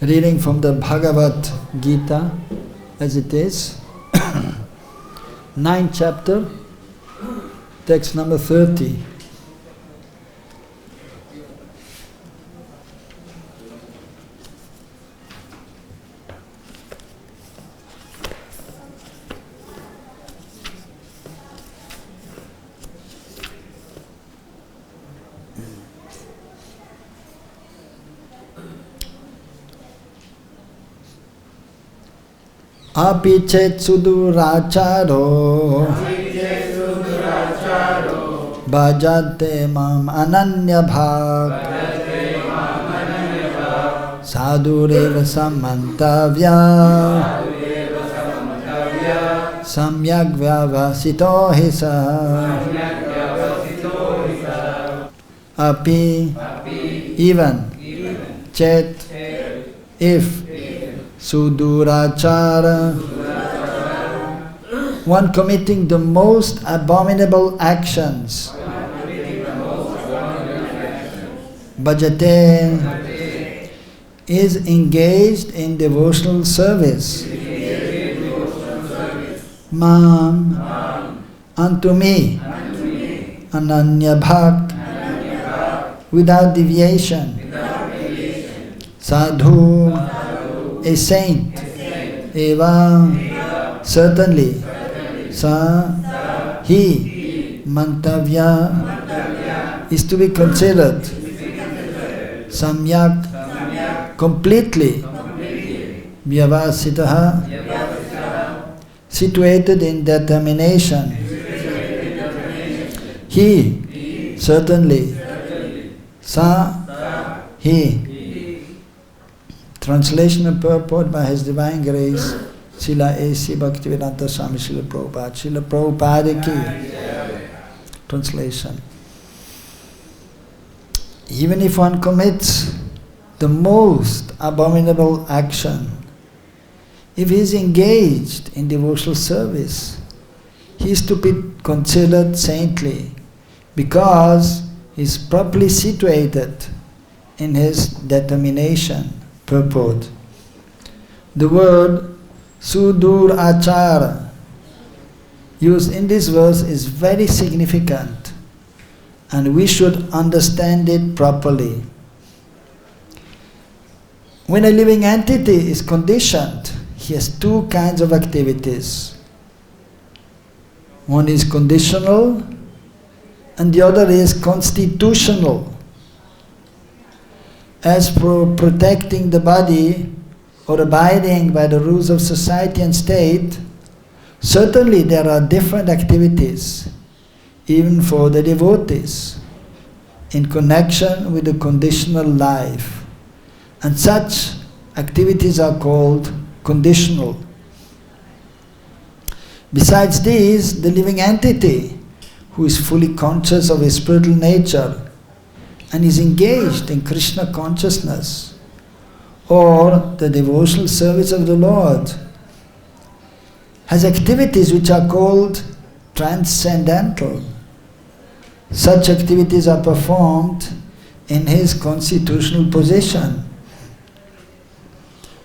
Reading from the Bhagavad-Gita as it is, 9th chapter, text number 30. Api chet suduracharo bhajate mam ananya bhak sadhureva samantavya samyak vyavasito hisa. Api, even, chet, if, sudurachara, one committing the most abominable actions, bhajate, is engaged in devotional service, mam, unto me, ananya bhakt, without deviation, sadhu, a saint, eva, certainly, sa, he, mantavya, is to be considered, samyak, completely, vyavasitaha, situated in determination, he, certainly, sa, he. Translation and purport by His Divine Grace, Srila A.C. Bhaktivedanta Swami Srila Prabhupada. Srila Prabhupada ki. Translation. Even if one commits the most abominable action, if he is engaged in devotional service, he is to be considered saintly because he is properly situated in his determination. Purport. The word sudur achara used in this verse is very significant and we should understand it properly. When a living entity is conditioned, he has two kinds of activities. One is conditional and the other is constitutional. As for protecting the body or abiding by the rules of society and state, certainly there are different activities, even for the devotees, in connection with the conditional life. And such activities are called conditional. Besides these, the living entity, who is fully conscious of his spiritual nature, and is engaged in Krishna consciousness or the devotional service of the Lord, has activities which are called transcendental. Such activities are performed in his constitutional position,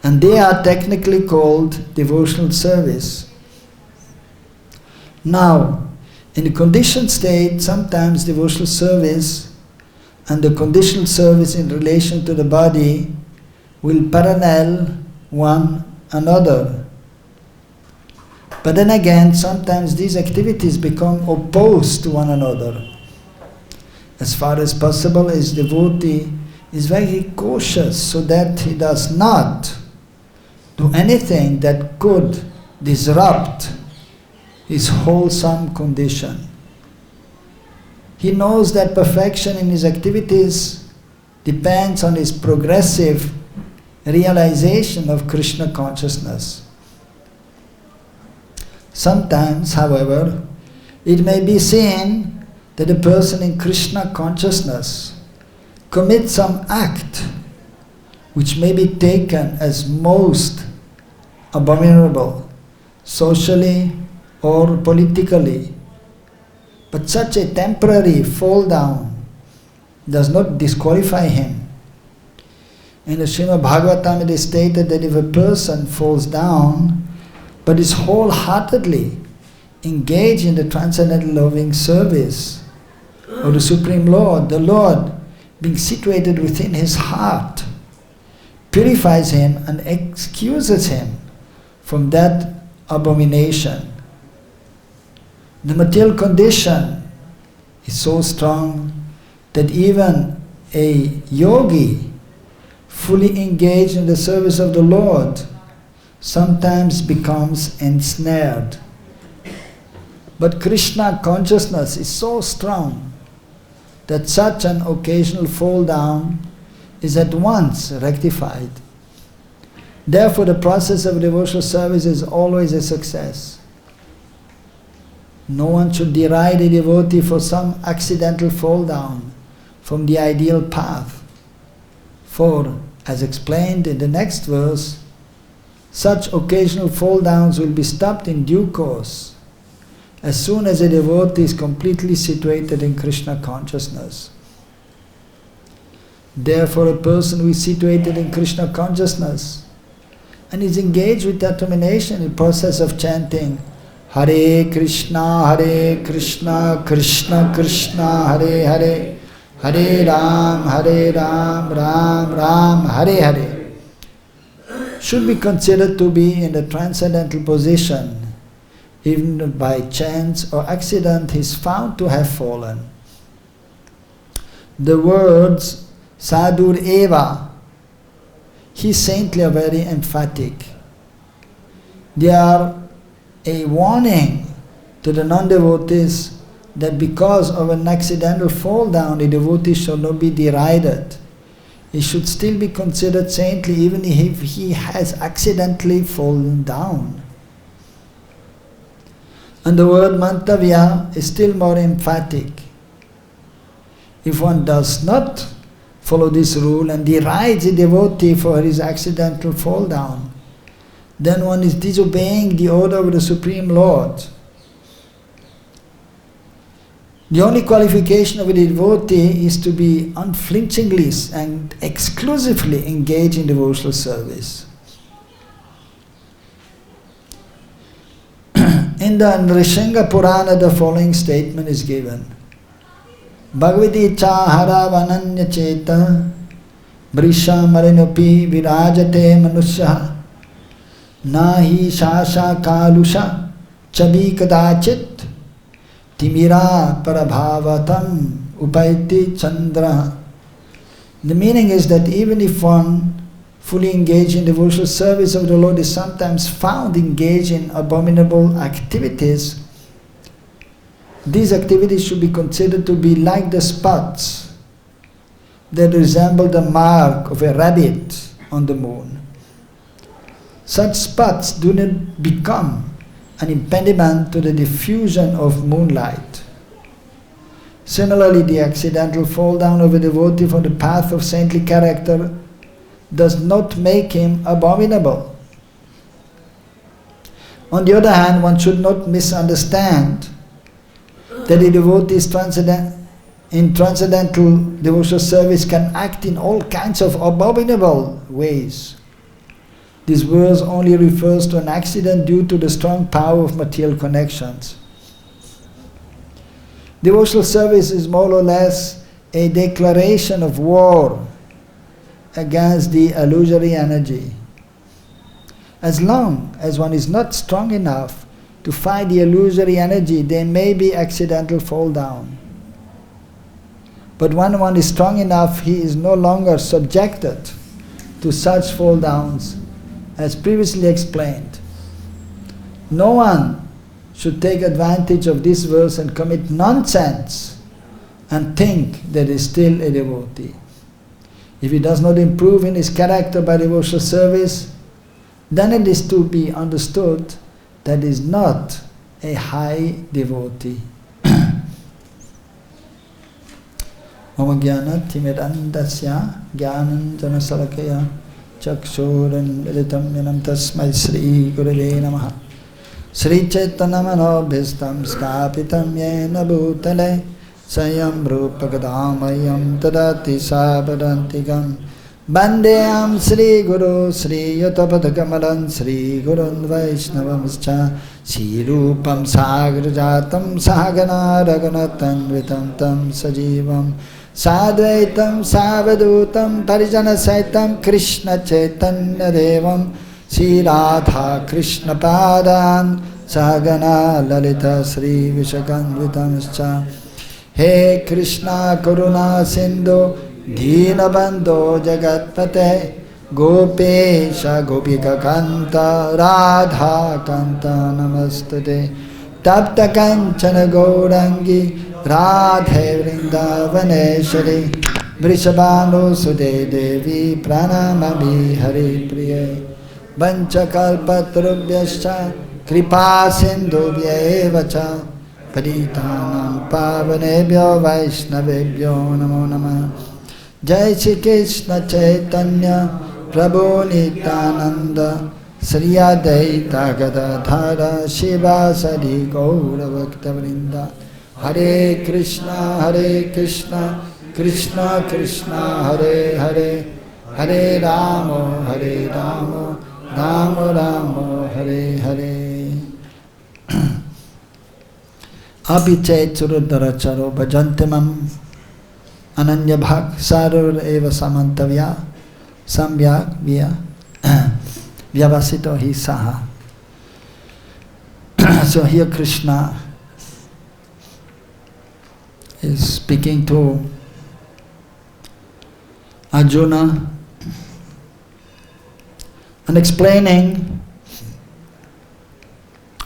and they are technically called devotional service. Now, in the conditioned state, sometimes devotional service and the conditional service in relation to the body will parallel one another. But then again, sometimes these activities become opposed to one another. As far as possible, his devotee is very cautious so that he does not do anything that could disrupt his wholesome condition. He knows that perfection in his activities depends on his progressive realization of Krishna consciousness. Sometimes, however, it may be seen that a person in Krishna consciousness commits some act which may be taken as most abominable, socially or politically. But such a temporary fall down does not disqualify him. In the Srimad Bhagavatam it is stated that if a person falls down but is wholeheartedly engaged in the transcendental loving service of the Supreme Lord, the Lord, being situated within his heart, purifies him and excuses him from that abomination. The material condition is so strong that even a yogi fully engaged in the service of the Lord sometimes becomes ensnared. But Krishna consciousness is so strong that such an occasional fall down is at once rectified. Therefore the process of devotional service is always a success. No one should deride a devotee for some accidental fall down from the ideal path. For, as explained in the next verse, such occasional fall downs will be stopped in due course as soon as a devotee is completely situated in Krishna consciousness. Therefore a person who is situated in Krishna consciousness and is engaged with determination in the process of chanting Hare Krishna, Krishna Krishna, Hare Hare, Hare Ram, Ram Ram, Hare Hare, should be considered to be in the transcendental position. Even by chance or accident he is found to have fallen. The words Sadhur Eva, he is saintly, are very emphatic. They are a warning to the non-devotees that because of an accidental fall down, a devotee shall not be derided. He should still be considered saintly even if he has accidentally fallen down. And the word mantavya is still more emphatic. If one does not follow this rule and derides a devotee for his accidental fall down, then one is disobeying the order of the Supreme Lord. The only qualification of a devotee is to be unflinchingly and exclusively engaged in devotional service. In the Nrsimha Purana the following statement is given. Bhagavad-Gita haravananya cheta brisha marinopi virajate manusya nahi shasha kalusha chabi kadachit timira parabhavatam upaiti chandra. The meaning is that even if one fully engaged in devotional service of the Lord is sometimes found engaged in abominable activities, these activities should be considered to be like the spots that resemble the mark of a rabbit on the moon. Such spots do not become an impediment to the diffusion of moonlight. Similarly, the accidental fall down of a devotee from the path of saintly character does not make him abominable. On the other hand, one should not misunderstand that a devotee in transcendental devotional service can act in all kinds of abominable ways. This verse only refers to an accident due to the strong power of material connections. Devotional service is more or less a declaration of war against the illusory energy. As long as one is not strong enough to fight the illusory energy, there may be accidental fall down. But when one is strong enough, he is no longer subjected to such fall downs, as previously explained. No one should take advantage of this verse and commit nonsense and think that he is still a devotee. If he does not improve in his character by devotional service, then it is to be understood that he is not a high devotee. Mama jnana timidandasya jnanam janasalakaya chakshuran militam yanam tasmai Sri Gurave Namaha. Sri Chaitanya Manobhistam Stapitam Yena Bhutale Sayam Rupa Gadamayam Tadati Sabadantikam Bandeyam Sri Guru Sri Yatapadakamalan Sri Gurun Vaishnavamscha Sri Rupam Sagrajatam Sahagana Raghunatan Vitam Tam Sajivam Sadvaitam Savadutam Parijana Saitam Krishna Chaitanya Devam Sri Radha Krishna Padan Sahagana Lalita Sri Vishakanvitamscha He Krishna Karuna Sindhu Deenabandho Jagatpate Gopesha Gopika Kanta Radha Kanta Namastute Tapta Kanchana Gaurangi Radhe Vrindavaneshwari Vrishabhanu Sude Devi Pranamami Hari Priye Vanchakalpatrubhyascha Kripa Sindhubhya Evacha Paritanam Pavanebhyo Vaishnavebhyo Namo Namah Jai Shri Krishna Chaitanya Prabhu Nityananda Sri Advaita Gadadhara Shivasadi Gaura Bhakta Vrinda Hare Krishna Krishna Krishna Hare Hare Hare Rama Rama Rama Hare Hare Abhichet Suruddharacharo Bhajantimam Ananya Bhak Sarur Eva Samantavya Sambhyak Vya Vyavasito Hi Saha. So here Krishna is speaking to Arjuna and explaining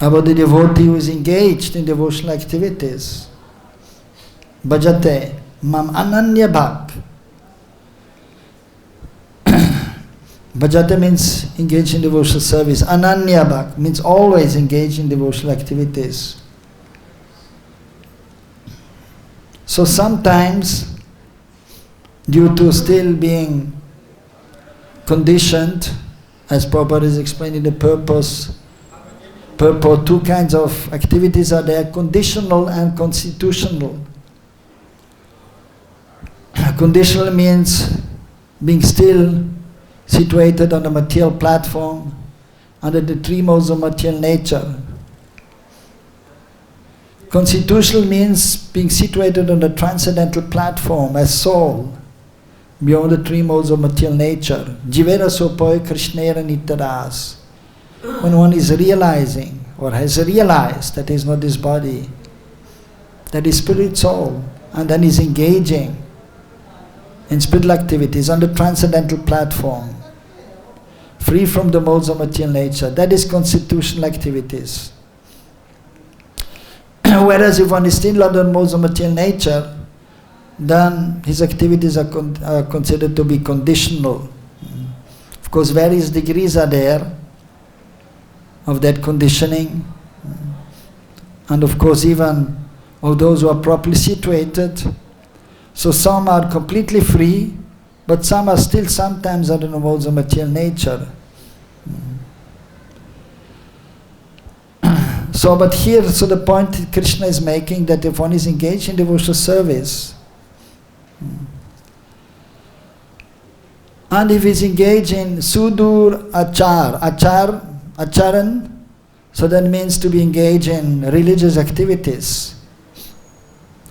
about the devotee who is engaged in devotional activities. Bhajate mam ananya bhak. Bhajate means engaged in devotional service. Ananya bhak means always engaged in devotional activities. So sometimes, due to still being conditioned, as Prabhupada is explaining the purport, two kinds of activities are there, conditional and constitutional. Conditional means being still situated on a material platform under the three modes of material nature. Constitutional means being situated on the transcendental platform as soul, beyond the three modes of material nature. Jivera sopoi krishnera nitaras. When one is realizing or has realized that he is not this body, that is spirit soul, and then is engaging in spiritual activities on the transcendental platform, free from the modes of material nature, that is constitutional activities. Whereas if one is still under modes of material nature, then his activities are considered to be conditional. Of course, various degrees are there of that conditioning, and of course even of those who are properly situated. So some are completely free, but some are still sometimes under the modes of material nature. So, but here, so the point Krishna is making, that if one is engaged in devotional service, and if he is engaged in sudur acharan, so that means to be engaged in religious activities,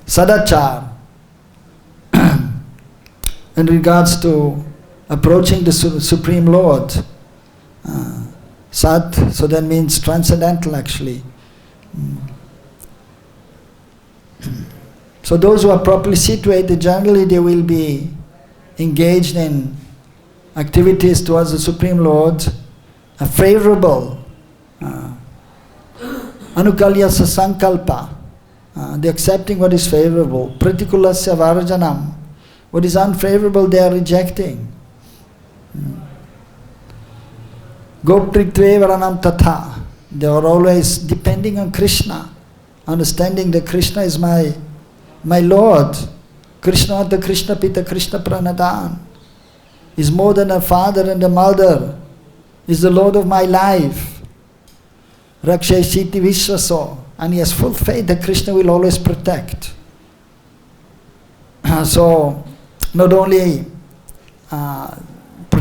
sadachar, in regards to approaching the Supreme Lord, sat, so that means transcendental actually. So those who are properly situated, generally they will be engaged in activities towards the Supreme Lord, favorable, anukalyasa sankalpa, they are accepting what is favorable, pratikulasya varjanam, what is unfavorable they are rejecting. Gopritve varanam tatha, they are always depending on Krishna, understanding that Krishna is my Lord. Krishna, the Krishna Pita, Krishna Pranadan, is more than a father and a mother, is the Lord of my life. Raksheshiti Vishwaso, and he has full faith that Krishna will always protect. So, not only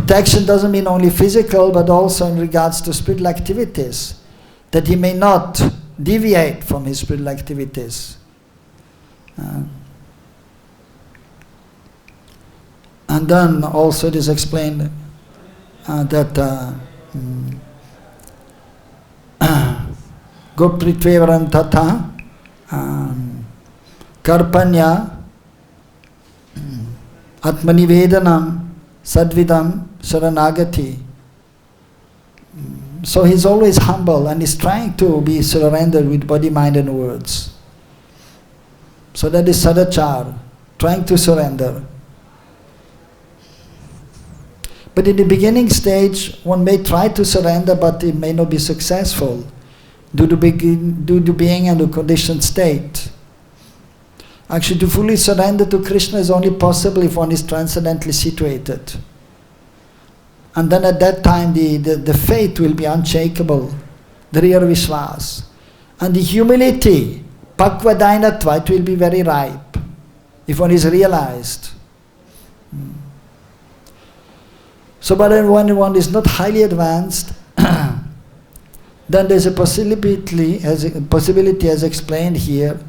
Protection doesn't mean only physical, but also in regards to spiritual activities, that he may not deviate from his spiritual activities. And then also it is explained that Gopritvevaram Tata Karpanya Atmanivedanam Sadvidam Saranagati. So he's always humble and he's trying to be surrendered with body, mind and words. So that is sadachar, trying to surrender. But in the beginning stage, one may try to surrender, but it may not be successful due to being in a conditioned state. Actually, to fully surrender to Krishna is only possible if one is transcendently situated. And then at that time, the faith will be unshakable, the real Vishwas. And the humility, pakvadainatva, it will be very ripe if one is realized. So, but when one is not highly advanced, then there's a possibility as explained here,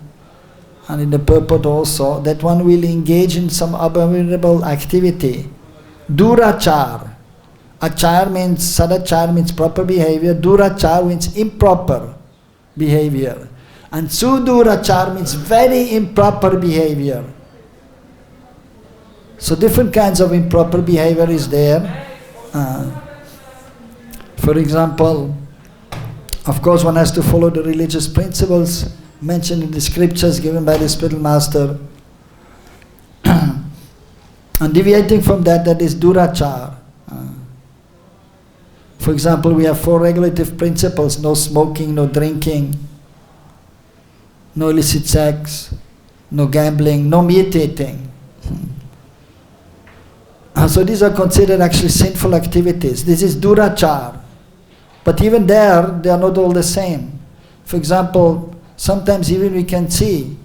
and in the purport also, that one will engage in some abominable activity. Durachar. Achar means, sadachar means proper behavior, durachar means improper behavior. And sudurachar means very improper behavior. So different kinds of improper behavior is there. For example, of course one has to follow the religious principles mentioned in the scriptures given by the spiritual master. And deviating from that is durachar. For example, we have 4 regulative principles: no smoking, no drinking, no illicit sex, no gambling, no meat eating. So these are considered actually sinful activities. This is durachar. But even there, they are not all the same. For example, sometimes even we can see,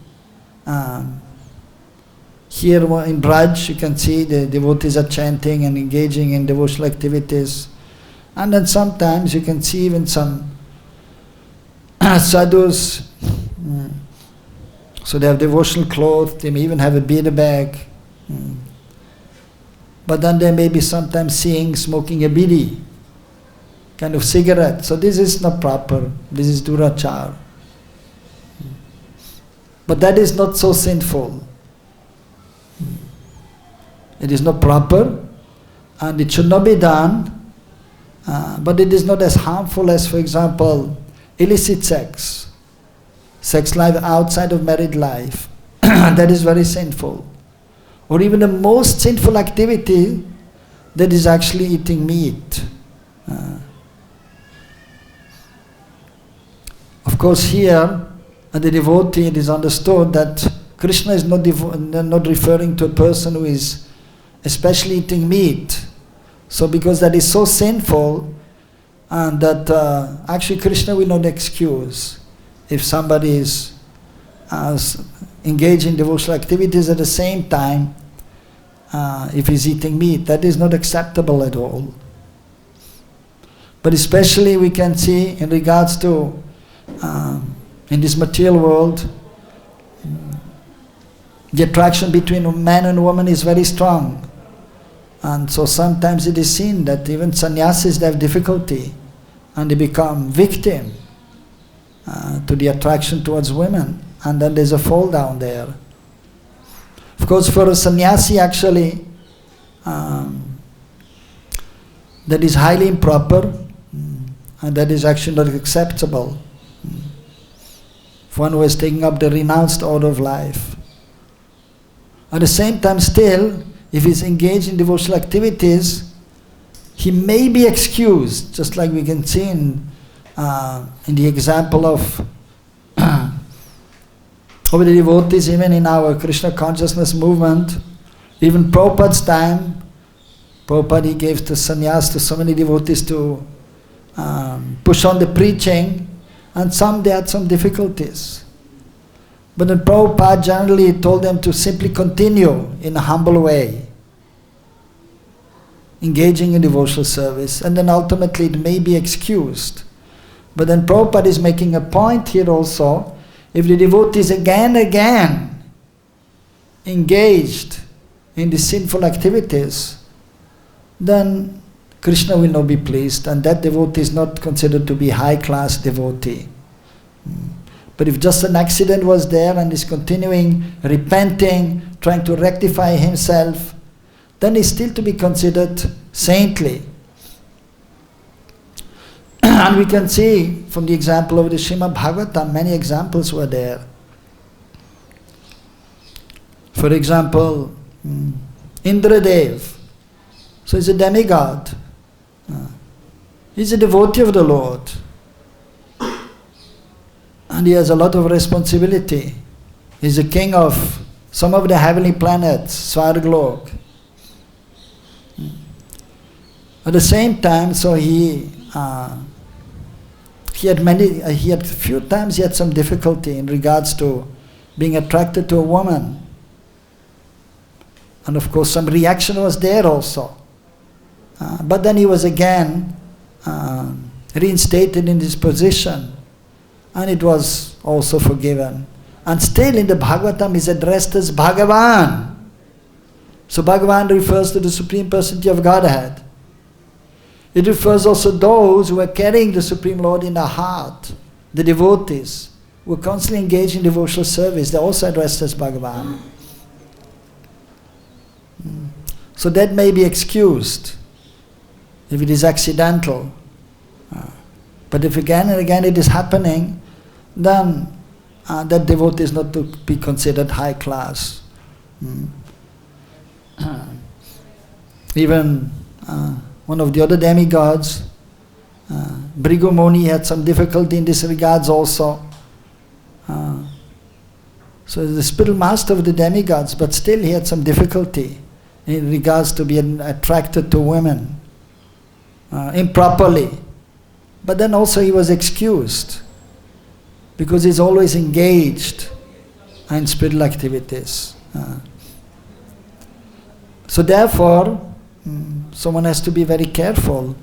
here in Braj, you can see the devotees are chanting and engaging in devotional activities. And then sometimes you can see even some sadhus, so they have devotional clothes, they may even have a beer bag. But then they may be sometimes seeing smoking a bidi, kind of cigarette. So this is not proper, this is durachar. But that is not so sinful. It is not proper and it should not be done. But it is not as harmful as, for example, illicit sex, sex life outside of married life. That is very sinful. Or even the most sinful activity, that is actually eating meat. Of course here, the devotee, it is understood that Krishna is not referring to a person who is especially eating meat. So because that is so sinful, and that actually Krishna will not excuse if somebody is engaged in devotional activities at the same time, if he's eating meat. That is not acceptable at all. But especially we can see in regards to, in this material world, the attraction between man and woman is very strong. And so sometimes it is seen that even sannyasis, they have difficulty and they become victim to the attraction towards women, and then there's a fall down there. Of course, for a sannyasi actually, that is highly improper, and that is actually not acceptable for one who is taking up the renounced order of life. At the same time still, if he's engaged in devotional activities, he may be excused, just like we can see in the example of the devotees, even in our Krishna consciousness movement. Even Prabhupada's time, Prabhupada, he gave the sannyas to so many devotees to push on the preaching, and some they had some difficulties. But then Prabhupada generally told them to simply continue in a humble way. engaging in devotional service, and then ultimately it may be excused. But then Prabhupada is making a point here also, if the devotee is again engaged in the sinful activities, then Krishna will not be pleased, and that devotee is not considered to be high-class devotee. But if just an accident was there and is continuing, repenting, trying to rectify himself, then he's still to be considered saintly. And we can see from the example of the Srimad Bhagavatam, many examples were there. For example, Indradev, so he's a demigod. He's a devotee of the Lord. And he has a lot of responsibility. He's the king of some of the heavenly planets, Svarglok. At the same time, so he had few times he had some difficulty in regards to being attracted to a woman. And of course some reaction was there also. But then he was again reinstated in his position, and it was also forgiven. And still in the Bhagavatam is addressed as Bhagavan. So Bhagavan refers to the Supreme Personality of Godhead. It refers also those who are carrying the Supreme Lord in their heart, the devotees, who are constantly engaged in devotional service. They are also addressed as Bhagavan. So that may be excused if it is accidental. But if again and again it is happening, then that devotee is not to be considered high class. Even one of the other demigods, Bhrigu Muni, had some difficulty in this regards also. So the spiritual master of the demigods, but still he had some difficulty in regards to being attracted to women improperly. But then also he was excused because he's always engaged in spiritual activities. So therefore, someone has to be very careful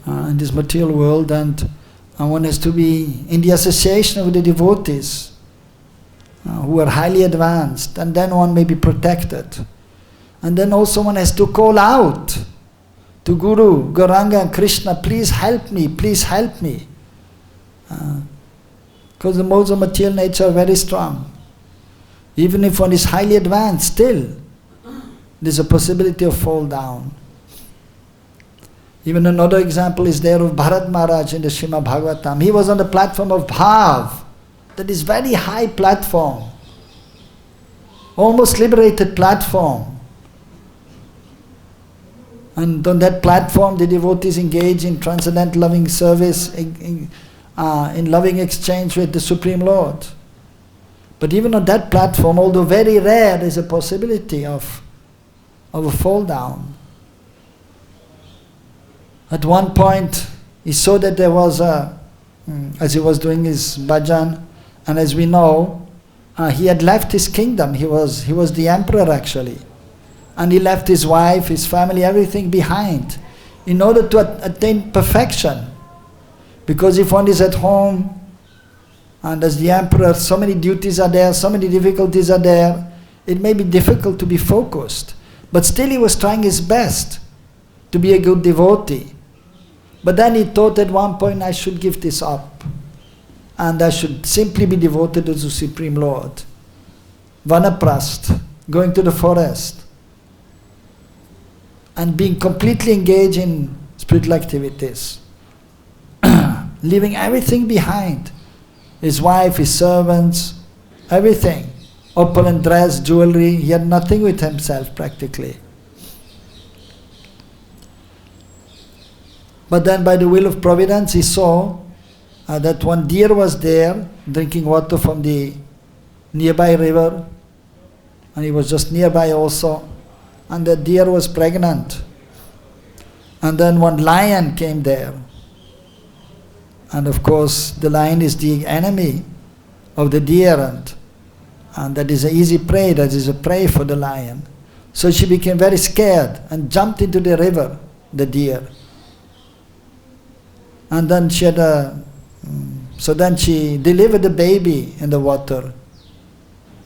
in this material world, and one has to be in the association of the devotees who are highly advanced, and then one may be protected. And then also one has to call out to Guru, Gauranga and Krishna, please help me, please help me. Because the modes of material nature are very strong. Even if one is highly advanced, still there's a possibility of fall down. Even another example is there of Bharat Maharaj in the Srimad Bhagavatam. He was on the platform of Bhav, that is very high platform, almost liberated platform. And on that platform the devotees engage in transcendental loving service, in loving exchange with the Supreme Lord. But even on that platform, although very rare, there is a possibility of a fall down. At one point he saw that there was as he was doing his bhajan, and as we know, he had left his kingdom. He was the emperor actually. And he left his wife, his family, everything behind in order to attain perfection. Because if one is at home and as the emperor, so many duties are there, so many difficulties are there, it may be difficult to be focused. But still he was trying his best to be a good devotee. But then he thought at one point, I should give this up. And I should simply be devoted to the Supreme Lord. Vanaprast, going to the forest. And being completely engaged in spiritual activities. Leaving everything behind. His wife, his servants, everything. Opulent dress, jewelry, he had nothing with himself practically. But then by the will of Providence he saw that one deer was there drinking water from the nearby river, and he was just nearby also. And the deer was pregnant. And then one lion came there. And of course the lion is the enemy of the deer, and that is an easy prey, that is a prey for the lion. So she became very scared and jumped into the river, the deer. And then she had then she delivered the baby in the water.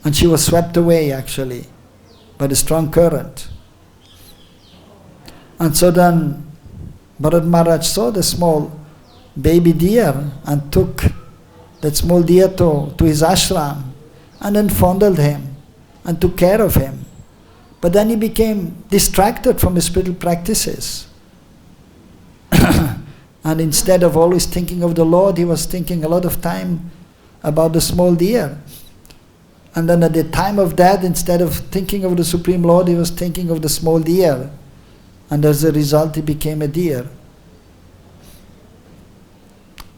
And she was swept away actually by the strong current. And so then Bharat Maharaj saw the small baby deer and took that small deer to his ashram and then fondled him and took care of him. But then he became distracted from his spiritual practices. And instead of always thinking of the Lord, he was thinking a lot of time about the small deer. And then at the time of death, instead of thinking of the Supreme Lord, he was thinking of the small deer. And as a result, he became a deer.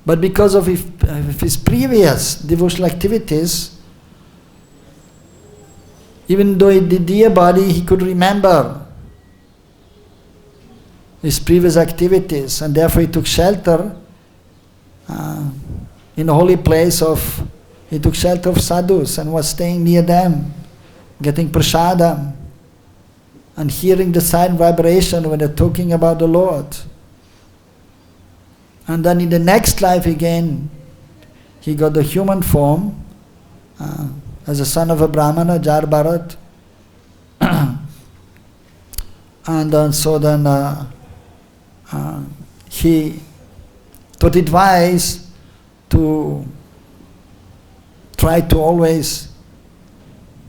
But because of his previous devotional activities, even though in the deer body, he could remember his previous activities, and therefore he took shelter in the holy place he took shelter of sadhus and was staying near them, getting prasadam and hearing the silent vibration when they're talking about the Lord. And then in the next life again, he got the human form as a son of a Brahmana, Jar Bharat. And so then he thought it wise to try to always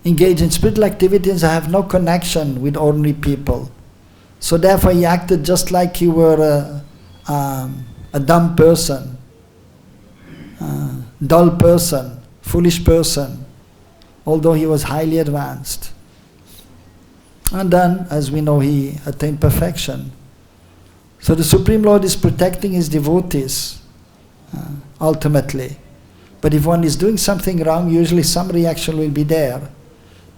engage in spiritual activities and have no connection with ordinary people. So therefore he acted just like he were a dumb person, dull person, foolish person, although he was highly advanced. And then, as we know, he attained perfection. So the Supreme Lord is protecting his devotees, ultimately. But if one is doing something wrong, usually some reaction will be there.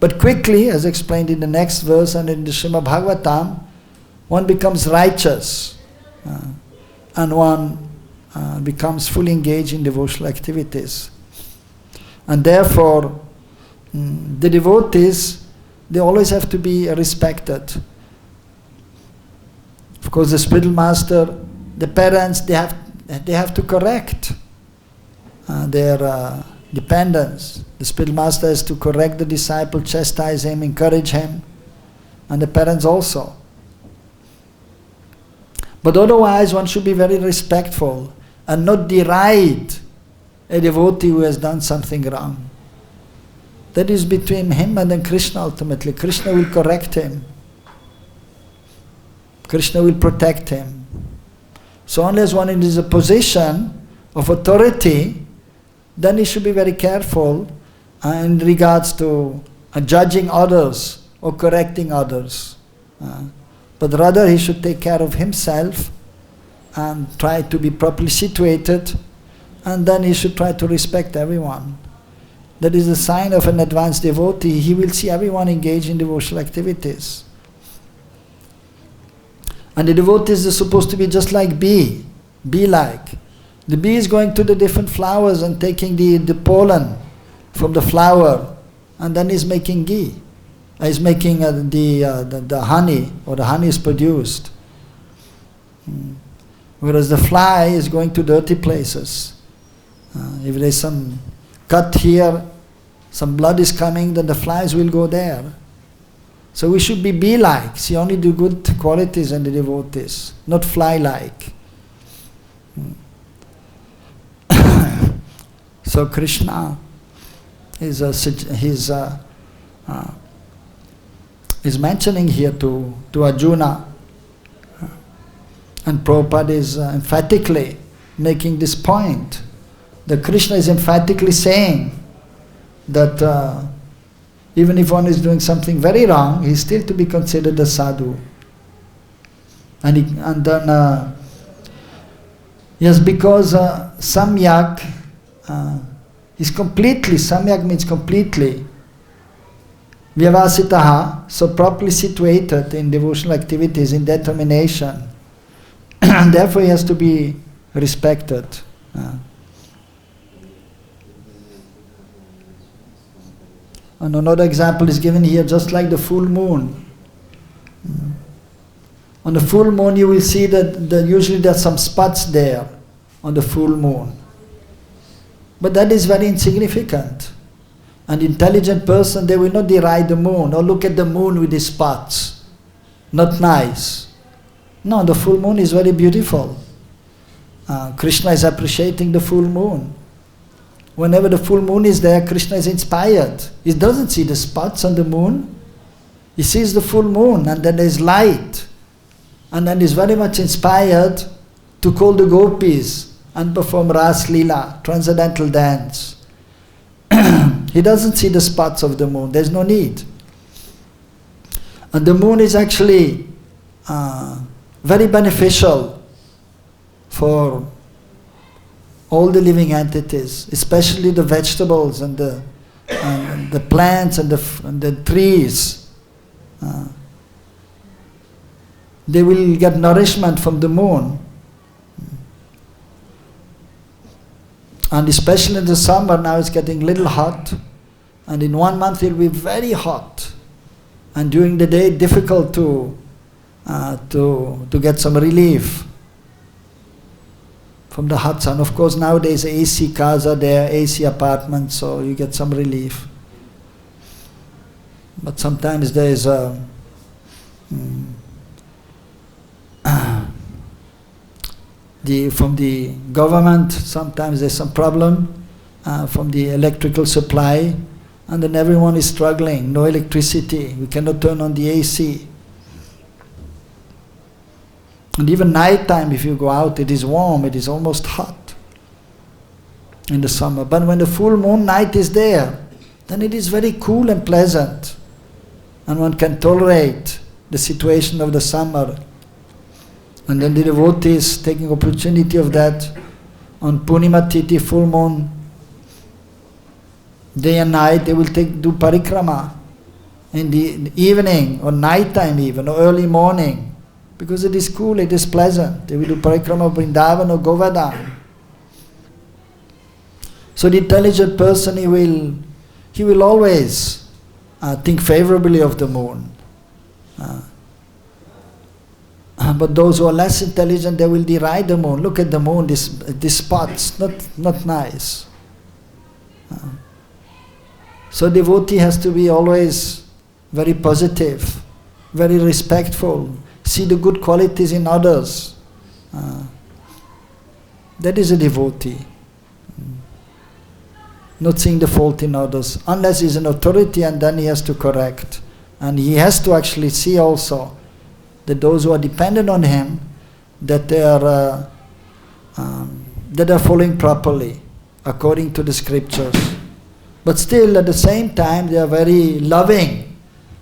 But quickly, as explained in the next verse and in the Srimad Bhagavatam, one becomes righteous and one becomes fully engaged in devotional activities. And therefore, the devotees, they always have to be respected. Of course, the spiritual master, the parents, they have to correct their dependents. The spiritual master has to correct the disciple, chastise him, encourage him, and the parents also. But otherwise, one should be very respectful and not deride a devotee who has done something wrong. That is between him and then Krishna ultimately. Krishna will correct him. Krishna will protect him. So unless one is in a position of authority, then he should be very careful in regards to judging others or correcting others. But rather he should take care of himself and try to be properly situated, and then he should try to respect everyone. That is a sign of an advanced devotee. He will see everyone engaged in devotional activities. And the devotees are supposed to be just like bee-like. The bee is going to the different flowers and taking the pollen from the flower, and then is making ghee. Is making the honey, or the honey is produced. Whereas the fly is going to dirty places. If there is some cut here, some blood is coming, then the flies will go there. So we should be bee-like, see only the good qualities in the devotees, not fly-like. So Krishna is mentioning here to Arjuna, and Prabhupada is emphatically making this point, that Krishna is emphatically saying that even if one is doing something very wrong, he is still to be considered a sadhu. And then, yes, because samyak is completely, samyak means completely, vyavasitaha, so properly situated in devotional activities, in determination, and therefore he has to be respected. And another example is given here, just like the full moon. On the full moon you will see that usually there are some spots there on the full moon. But that is very insignificant. An intelligent person, they will not deride the moon or look at the moon with the spots. Not nice. No, the full moon is very beautiful. Krishna is appreciating the full moon. Whenever the full moon is there, Krishna is inspired. He doesn't see the spots on the moon. He sees the full moon and then there is light. And then he is very much inspired to call the gopis and perform Ras Leela, transcendental dance. He doesn't see the spots of the moon. There's no need. And the moon is actually very beneficial for all the living entities, especially the vegetables and the plants and the trees. They will get nourishment from the moon. And especially in the summer, now it's getting a little hot. And in 1 month it will be very hot. And during the day, difficult to get some relief from the hot sun. Of course, nowadays AC cars are there, AC apartments, so you get some relief. But sometimes there is from the government, sometimes there's some problem from the electrical supply, and then everyone is struggling. No electricity, we cannot turn on the AC. And even night time, if you go out, it is warm, it is almost hot in the summer. But when the full moon night is there, then it is very cool and pleasant, and one can tolerate the situation of the summer. And then the devotees, taking opportunity of that, on Purnima Tithi, full moon, day and night, they will do parikrama in the evening or night time even, or early morning, because it is cool, it is pleasant. They will do parikrama of Vrindavan or Govardhan. So the intelligent person, he will always think favorably of the moon. But those who are less intelligent, they will deride the moon. Look at the moon, this spots, not nice. So devotee has to be always very positive, very respectful, see the good qualities in others. That is a devotee. Not seeing the fault in others, unless he's an authority, and then he has to correct. And he has to actually see also that those who are dependent on him, that they are following properly according to the scriptures. But still, at the same time, they are very loving.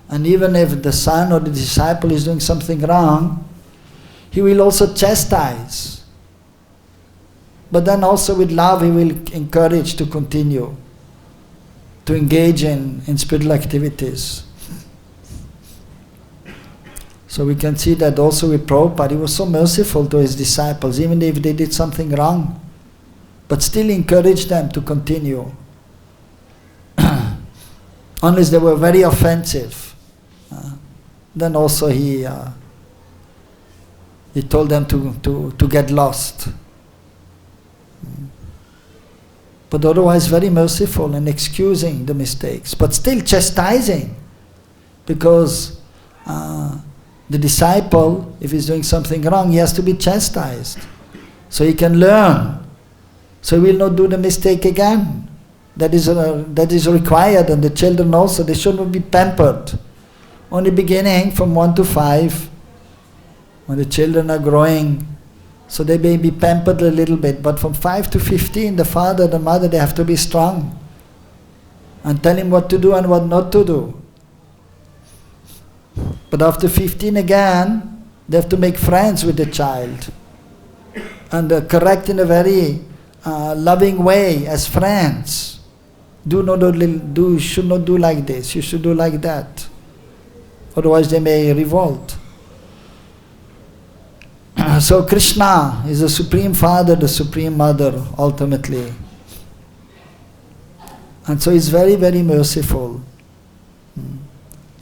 And even if the son or the disciple is doing something wrong, he will also chastise. But then also with love, he will encourage to continue, to engage in spiritual activities. So we can see that also with Prabhupada, he was so merciful to his disciples, even if they did something wrong, but still encouraged them to continue. Unless they were very offensive, then also he told them to get lost. But otherwise very merciful and excusing the mistakes, but still chastising, because the disciple, if he's doing something wrong, he has to be chastised, so he can learn, so he will not do the mistake again. That is required, and the children also, they should not be pampered. Only beginning from 1 to 5, when the children are growing, so they may be pampered a little bit, but from 5 to 15, the father, the mother, they have to be strong and tell him what to do and what not to do. But after 15 again, they have to make friends with the child and correct in a very loving way as friends. You should not do like this, you should do like that. Otherwise they may revolt. So Krishna is the Supreme Father, the Supreme Mother, ultimately. And so he's very, very merciful.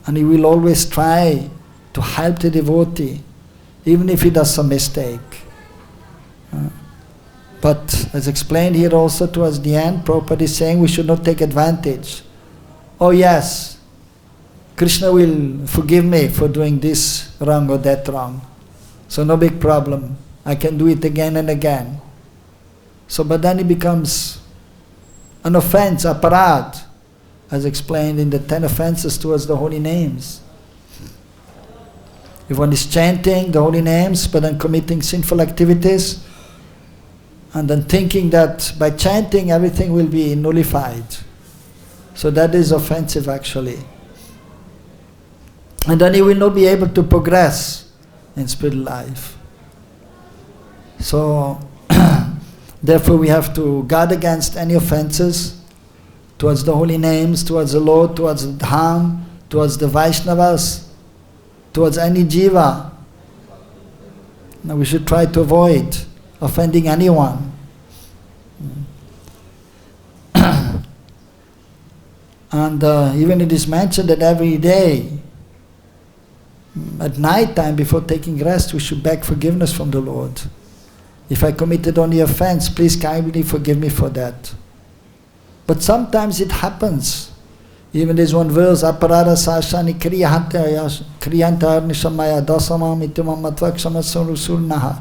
And he will always try to help the devotee, even if he does some mistake. But as explained here also towards the end, Prabhupada is saying we should not take advantage. Oh yes, Krishna will forgive me for doing this wrong or that wrong. So no big problem. I can do it again and again. So but then it becomes an offense, aparad, as explained in the 10 offenses towards the holy names. If one is chanting the holy names but then committing sinful activities, and then thinking that by chanting everything will be nullified. So that is offensive actually. And then he will not be able to progress in spiritual life. So, therefore we have to guard against any offenses towards the holy names, towards the Lord, towards the Dham, towards the Vaishnavas, towards any jiva. Now we should try to avoid offending anyone. And even it is mentioned that every day, at night time before taking rest, we should beg forgiveness from the Lord. If I committed only offense, please kindly forgive me for that. But sometimes it happens. Even there's one verse, aparada sashani kriyanta nishamaya dasamam itimam matvaksamasurnaha.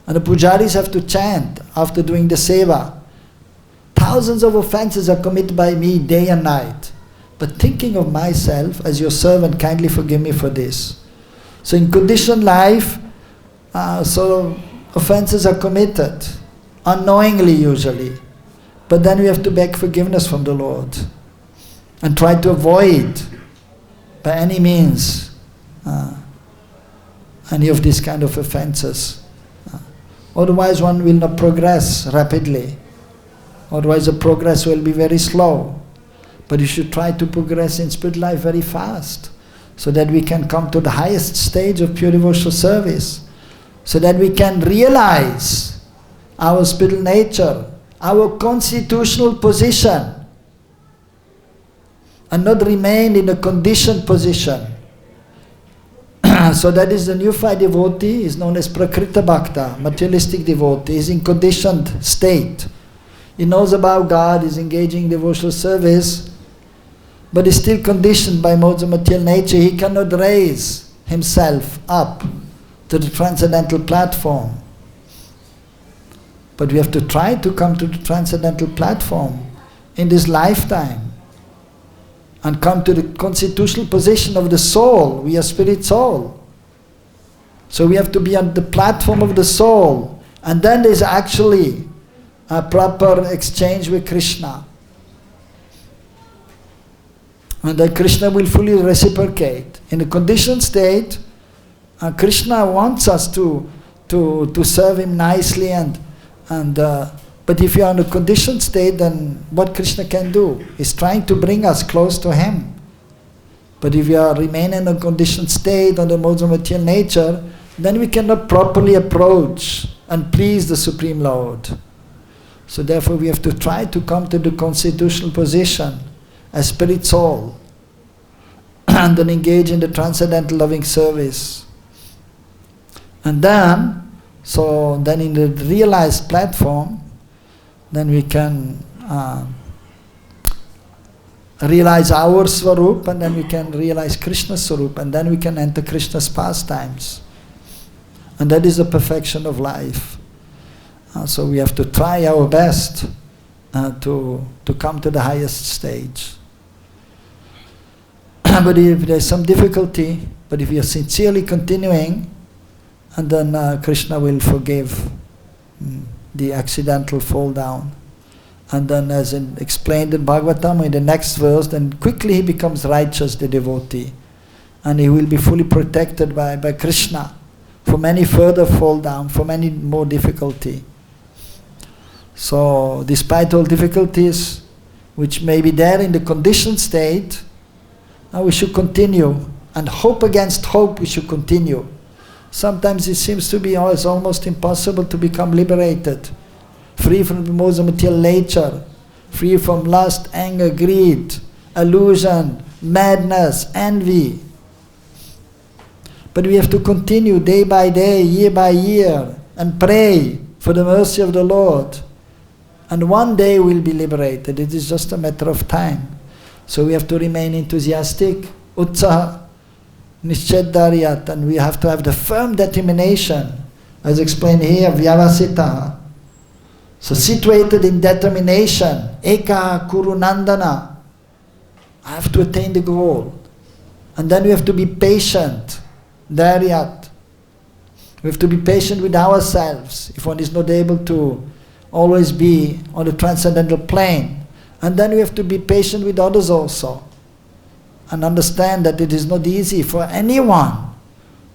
And the pujaris have to chant after doing the seva. Thousands of offenses are committed by me day and night. But thinking of myself as your servant, kindly forgive me for this. So in conditioned life, so offenses are committed, unknowingly usually. But then we have to beg forgiveness from the Lord and try to avoid by any means any of these kind of offenses. Otherwise one will not progress rapidly. Otherwise the progress will be very slow. But you should try to progress in spiritual life very fast, so that we can come to the highest stage of pure devotional service, so that we can realize our spiritual nature, our constitutional position, and not remain in a conditioned position. So that is the neophyte devotee, is known as Prakrita Bhakta, materialistic devotee, is in conditioned state. He knows about God, is engaging in devotional service, but is still conditioned by modes of material nature. He cannot raise himself up to the transcendental platform. But we have to try to come to the transcendental platform in this lifetime and come to the constitutional position of the soul. We are spirit soul. So we have to be on the platform of the soul, and then there is actually a proper exchange with Krishna. And then Krishna will fully reciprocate. In a conditioned state, Krishna wants us to serve him nicely, but if you are in a conditioned state, then what Krishna can do is trying to bring us close to him. But if we remain in a conditioned state on the modes of material nature, then we cannot properly approach and please the Supreme Lord. So therefore we have to try to come to the constitutional position as spirit soul and then engage in the transcendental loving service. And then in the realized platform, then we can realize our Swarup, and then we can realize Krishna's Swarup, and then we can enter Krishna's pastimes. And that is the perfection of life. So we have to try our best to come to the highest stage. But if there is some difficulty, but if we are sincerely continuing, and then Krishna will forgive the accidental fall down. And then as explained in Bhagavatam, in the next verse, then quickly he becomes righteous, the devotee. And he will be fully protected by Krishna from any further fall down, from any more difficulty. So despite all difficulties which may be there in the conditioned state, we should continue, and hope against hope we should continue. Sometimes it seems to be almost impossible to become liberated, free from the modes of material nature, free from lust, anger, greed, illusion, madness, envy. But we have to continue day by day, year by year, and pray for the mercy of the Lord. And one day we'll be liberated. It is just a matter of time. So we have to remain enthusiastic, utsaha, nishchedariyat, and we have to have the firm determination, as explained here, vyavasita. So situated in determination, eka kurunandana, I have to attain the goal. And then we have to be patient, daryat. We have to be patient with ourselves if one is not able to always be on the transcendental plane. And then we have to be patient with others also. And understand that it is not easy for anyone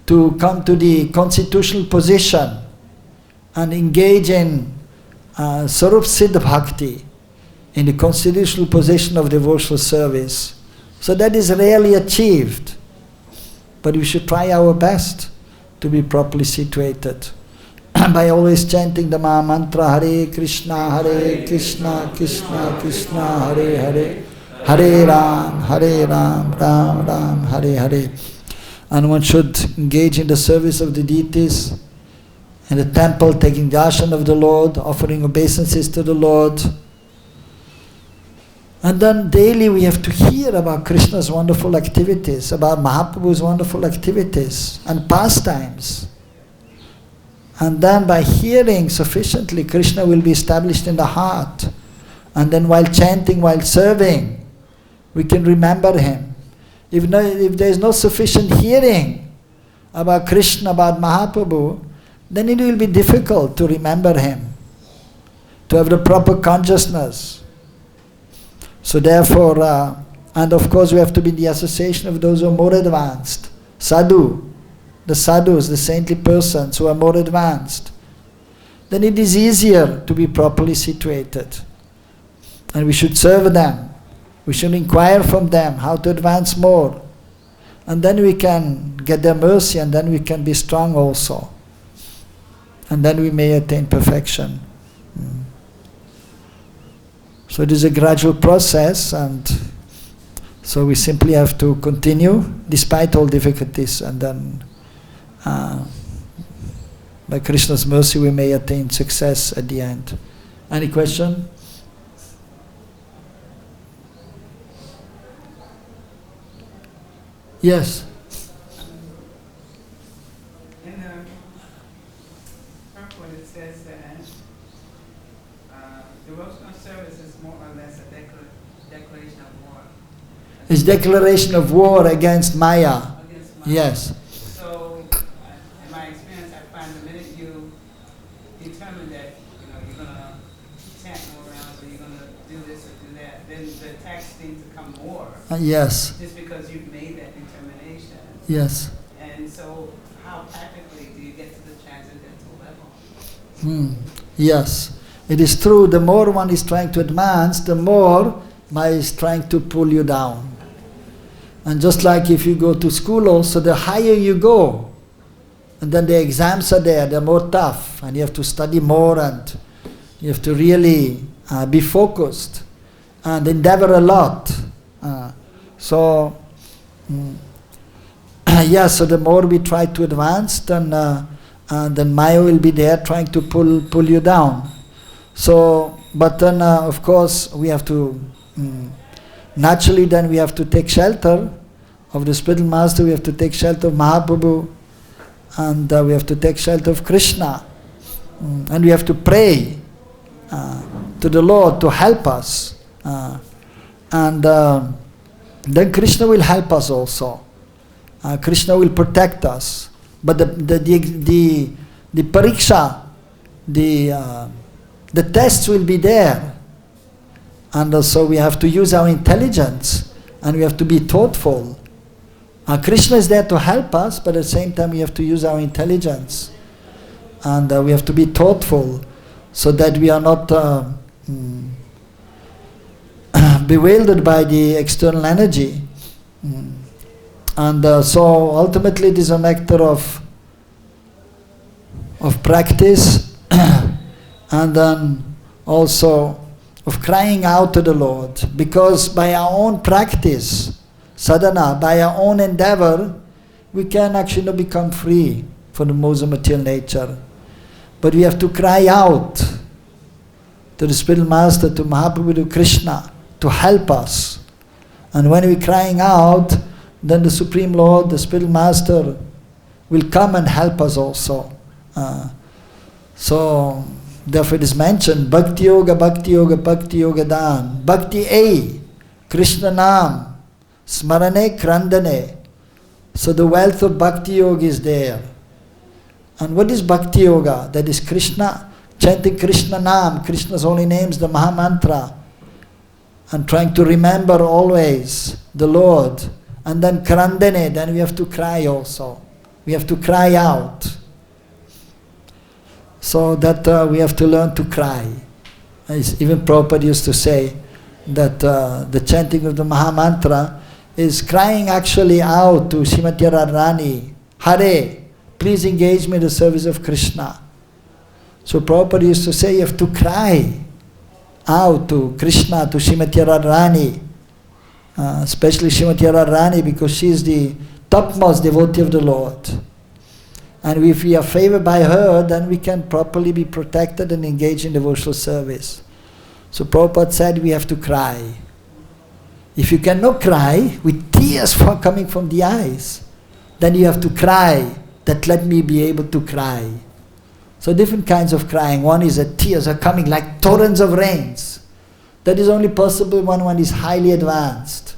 to come to the constitutional position and engage in Sarup Siddha Bhakti, in the constitutional position of devotional service. So that is rarely achieved. But we should try our best to be properly situated by always chanting the Maha Mantra, Hare Krishna, Krishna Krishna, Hare Hare, Hare Ram, Ram Ram, Hare Hare. And one should engage in the service of the deities in the temple, taking darshan of the Lord, offering obeisances to the Lord. And then daily we have to hear about Krishna's wonderful activities, about Mahaprabhu's wonderful activities and pastimes. And then by hearing sufficiently, Krishna will be established in the heart. And then while chanting, while serving, we can remember him. If there is no sufficient hearing about Krishna, about Mahaprabhu, then it will be difficult to remember him, to have the proper consciousness. So therefore, and of course we have to be in the association of those who are more advanced. Sadhu, the sadhus, the saintly persons who are more advanced. Then it is easier to be properly situated. And we should serve them. We should inquire from them how to advance more. And then we can get their mercy, and then we can be strong also. And then we may attain perfection. So it is a gradual process, and so we simply have to continue despite all difficulties, and then by Krishna's mercy we may attain success at the end. Any question? Yes. In the purport it says that devotional service is more or less a declaration of war. It's declaration of war against Maya. Against Maya. Yes. So, in my experience, I find the minute you determine that you're going to chant more rounds, or you're going to do this or do that, then the attacks seem to come more. Yes. Just because you've made that determination. Yes. And so, how practically do you get to the transcendental level? Yes. It is true, the more one is trying to advance, the more Maya is trying to pull you down. And just like if you go to school also, the higher you go, and then the exams are there, they're more tough, and you have to study more, and you have to really be focused and endeavor a lot. So the more we try to advance, then Maya will be there trying to pull you down. So, but then of course we have to, naturally then we have to take shelter of the spiritual master, we have to take shelter of Mahaprabhu, and we have to take shelter of Krishna. And we have to pray to the Lord to help us. And then Krishna will help us also. Krishna will protect us. But the pariksha, the tests will be there. And so we have to use our intelligence, and we have to be thoughtful. Krishna is there to help us, but at the same time we have to use our intelligence. And we have to be thoughtful so that we are not bewildered by the external energy. And so ultimately it is a matter of practice and then also of crying out to the Lord, because by our own practice, sadhana, by our own endeavor, we can actually not become free from the modes of material nature. But we have to cry out to the spiritual master, to Mahaprabhu, to Krishna, to help us. And when we're crying out, then the Supreme Lord, the spiritual master, will come and help us also. So therefore it is mentioned, bhakti-yoga, bhakti-yoga, bhakti-yoga dan. Bhakti-A, Krishna Nam, Smarane Krandane. So the wealth of bhakti-yoga is there. And what is bhakti-yoga? That is Krishna, chanting Krishna Nam, Krishna's holy names, the Maha Mantra, and trying to remember always the Lord. And then Krandane, then we have to cry also. We have to cry out. So that we have to learn to cry. Even Prabhupada used to say that the chanting of the Maha Mantra is crying actually out to Srimati Radharani, Hare, please engage me in the service of Krishna. So Prabhupada used to say you have to cry out to Krishna, to Srimati Radharani, especially Srimati Radharani, because she is the topmost devotee of the Lord. And if we are favored by her, then we can properly be protected and engage in devotional service. So Prabhupada said we have to cry. If you cannot cry with tears coming from the eyes, then you have to cry that let me be able to cry. So different kinds of crying. One is that tears are coming like torrents of rains. That is only possible when one is highly advanced.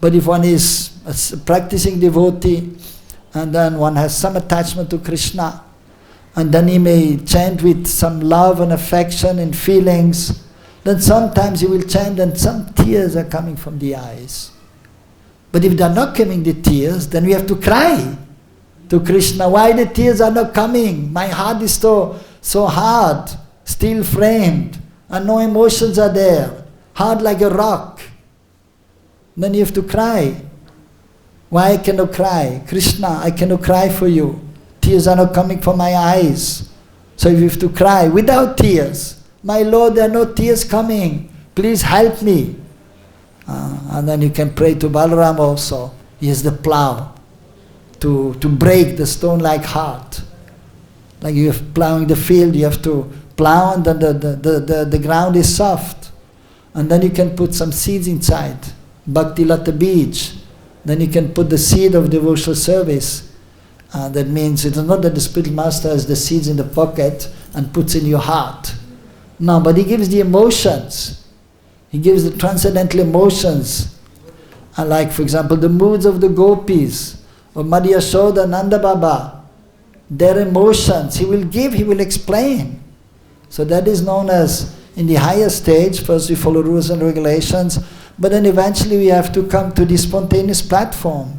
But if one is a practicing devotee, and then one has some attachment to Krishna, and then he may chant with some love and affection and feelings, then sometimes he will chant and some tears are coming from the eyes. But if they are not coming the tears, then we have to cry to Krishna, why the tears are not coming? My heart is so hard, steel framed, and no emotions are there, hard like a rock. Then you have to cry. Why I cannot cry? Krishna, I cannot cry for you. Tears are not coming from my eyes. So you have to cry without tears. My Lord, there are no tears coming. Please help me. And then you can pray to Balaram also. He has the plow to break the stone-like heart. Like you have plowing the field, you have to plow and then the ground is soft. And then you can put some seeds inside. Bhakti Lata Beej. Then you can put the seed of devotional service. That means it is not that the spiritual master has the seeds in the pocket and puts in your heart. No, but he gives the emotions. He gives the transcendental emotions. And like, for example, the moods of the gopis, or Madhya Yashoda, Nanda Baba, their emotions, he will give, he will explain. So that is known as, in the higher stage, first we follow rules and regulations, but then eventually we have to come to the spontaneous platform,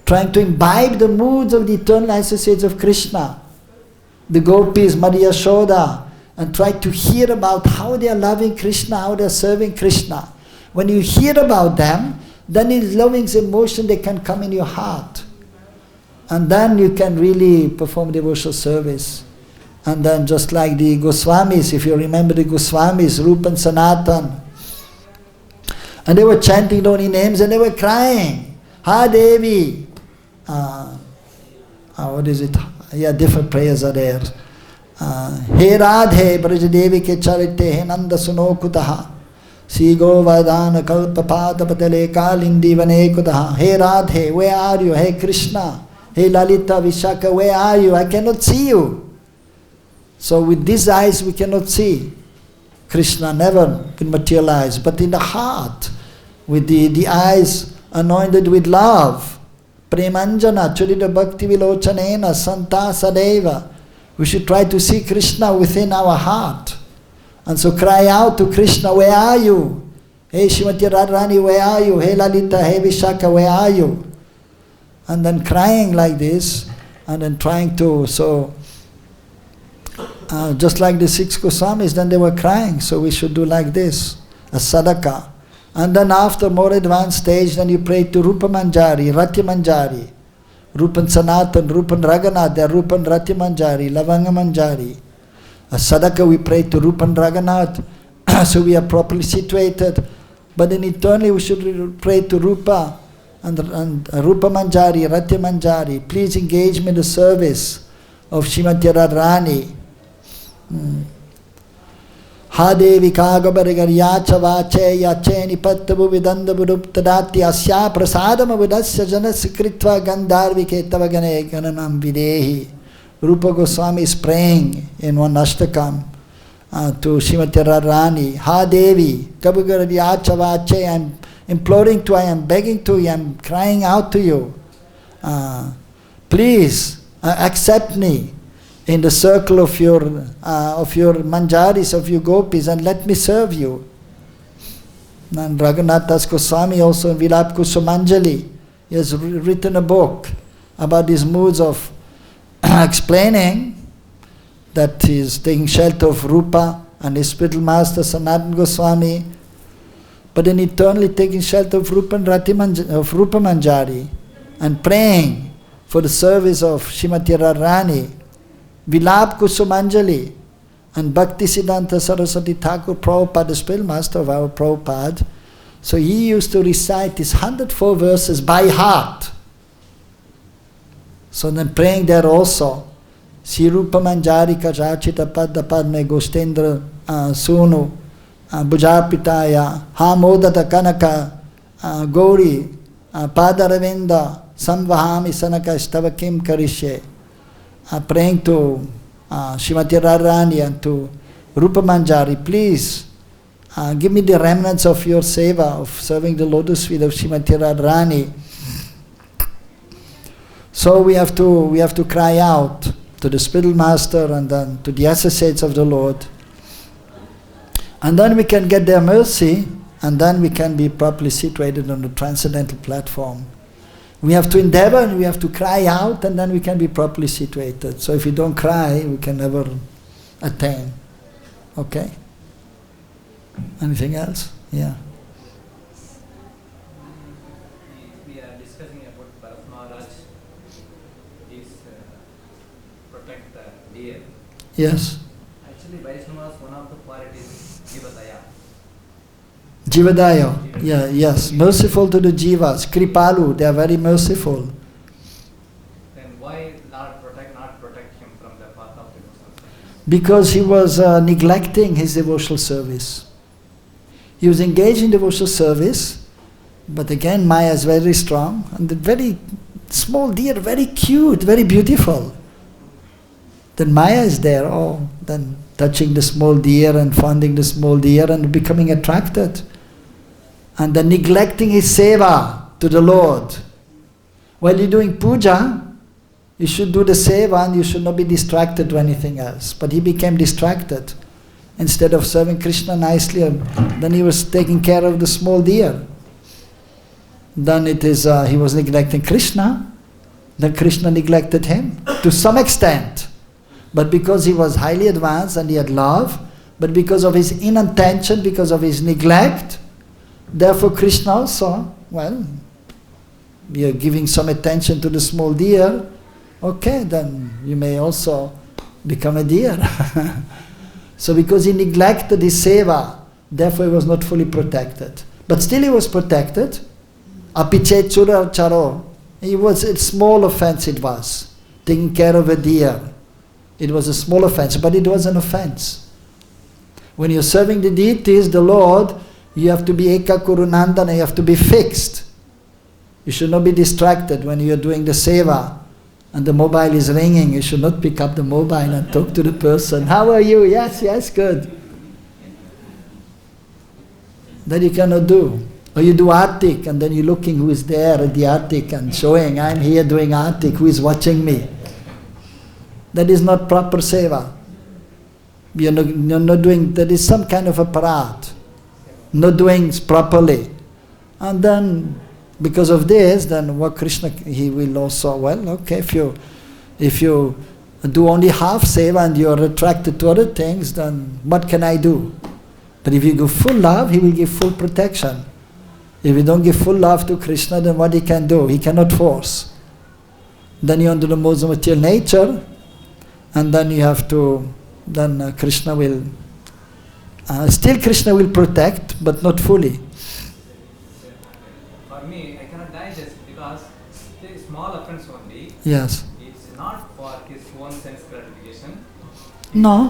trying to imbibe the moods of the eternal associates of Krishna, the gopis, Madhya Yashoda, and try to hear about how they are loving Krishna, how they are serving Krishna. When you hear about them, then in loving emotion they can come in your heart. And then you can really perform devotional service. And then just like the Goswamis, if you remember the Goswamis, Rupa and Sanatan, and they were chanting the holy names and they were crying. Ha Devi. What is it? Yeah, different prayers are there. He Radhe Braja Devi ke charite he Nanda suno kutaha. Si Govardhana kalpapata patale kalindi vane kutaha. He Radhe, where are you? Hey Krishna. Hey Lalita Vishaka, where are you? I cannot see you. So with these eyes we cannot see Krishna, never can materialize. But in the heart, with the eyes anointed with love, Premanjana, Churita Bhakti Vilochanena, Santa Sadeva, we should try to see Krishna within our heart. And so cry out to Krishna, where are you? Hey Srimati Radharani, where are you? Hey Lalita, hey Vishaka, where are you? And then crying like this, and then trying to, just like the 6 Goswamis, then they were crying, so we should do like this, a sadaka. And then after more advanced stage, then you pray to Rupa Manjari, Rati Manjari, Rupan Sanatan, Rupan Raghunath, they are Rupan Rati Manjari, Lavanga Manjari. A sadaka we pray to Rupan Raghunath, so we are properly situated. But then eternally we should pray to Rupa and Rupa Manjari, Ratya Manjari, please engage me in the service of Srimati Radharani. Ha Devi Kagabarigariyacha Vache Yache Nipattabu Vidanda Buduptadati Asya Prasadama Budasya Janasikritva Gandharvi Ketavagane Gananam Videhi. Rupa Goswami is praying in one Ashtakam to Srimati Radharani. Ha Devi Kagabarigariyacha Vache, I am imploring to, I am begging to you, I am crying out to you. Please accept me in the circle of your manjaris, of your gopis, and let me serve you. And Raghunath Das Goswami also in Vilap Kusumanjali, he has written a book about these moods of explaining that he is taking shelter of Rupa and his spiritual master Sanatana Goswami, but then eternally taking shelter of Rupa Manjari and praying for the service of Srimati Radharani. Vilap Kusumanjali and Bhakti Siddhanta Saraswati Thakur Prabhupada, the spiritual master of our Prabhupada, so he used to recite these 104 verses by heart. So then praying there also, Sri Rupa Manjari Kajachita Padda Padme Gostendra Sunu Bujapitaya Hamodata Kanaka Gauri Padaravinda Samvahami Sanaka Stavakim Karishe. Praying to Srimati Radharani and to Rupa Manjari, please give me the remnants of your seva, of serving the lotus feet of Srimati Radharani. So we have to cry out to the spiritual master and then to the associates of the Lord. And then we can get their mercy, and then we can be properly situated on the transcendental platform. We have to endeavor and we have to cry out, and then we can be properly situated. So if we don't cry, we can never attain. Okay? Anything else? Yeah. We are discussing about Bharat Maharaj is protect the deer. Yes. Actually, Vaishnavas, one of the qualities is Jivadaya. Jivadaya, yeah, yes, merciful to the jivas. Kripalu, they are very merciful. Then why not protect him from the path of devotional service? Because he was neglecting his devotional service. He was engaged in devotional service, but again Maya is very strong, and the very small deer, very cute, very beautiful. Then Maya is there, then touching the small deer and fondling the small deer and becoming attracted. And then neglecting his seva to the Lord. While you're doing puja, you should do the seva and you should not be distracted to anything else. But he became distracted. Instead of serving Krishna nicely, then he was taking care of the small deer. Then it is, he was neglecting Krishna. Then Krishna neglected him to some extent. But because he was highly advanced and he had love, but because of his inattention, because of his neglect, therefore Krishna also, well, we are giving some attention to the small deer, okay, then you may also become a deer. So because he neglected his seva, therefore he was not fully protected. But still he was protected. Apiche chura charo. It was a small offense it was, taking care of a deer. It was a small offense, but it was an offense. When you're serving the deities, the Lord, you have to be Eka Kurunandana, you have to be fixed. You should not be distracted when you're doing the seva and the mobile is ringing. You should not pick up the mobile and talk to the person. How are you? Yes, good. That you cannot do. Or you do artik and then you're looking who is there at the artik and showing, I'm here doing artik, who is watching me. That is not proper seva. You're not doing, that is some kind of a parat. Not doing properly. And then, because of this, then what Krishna, he will also, well, okay, if you do only half seva and you're attracted to other things, then what can I do? But if you give full love, he will give full protection. If you don't give full love to Krishna, then what he can do? He cannot force. Then you're under the modes of material nature, and then you have to, then Krishna will, still Krishna will protect, but not fully. For me, I cannot digest small offense only. Yes. It's not for his own sense gratification. No.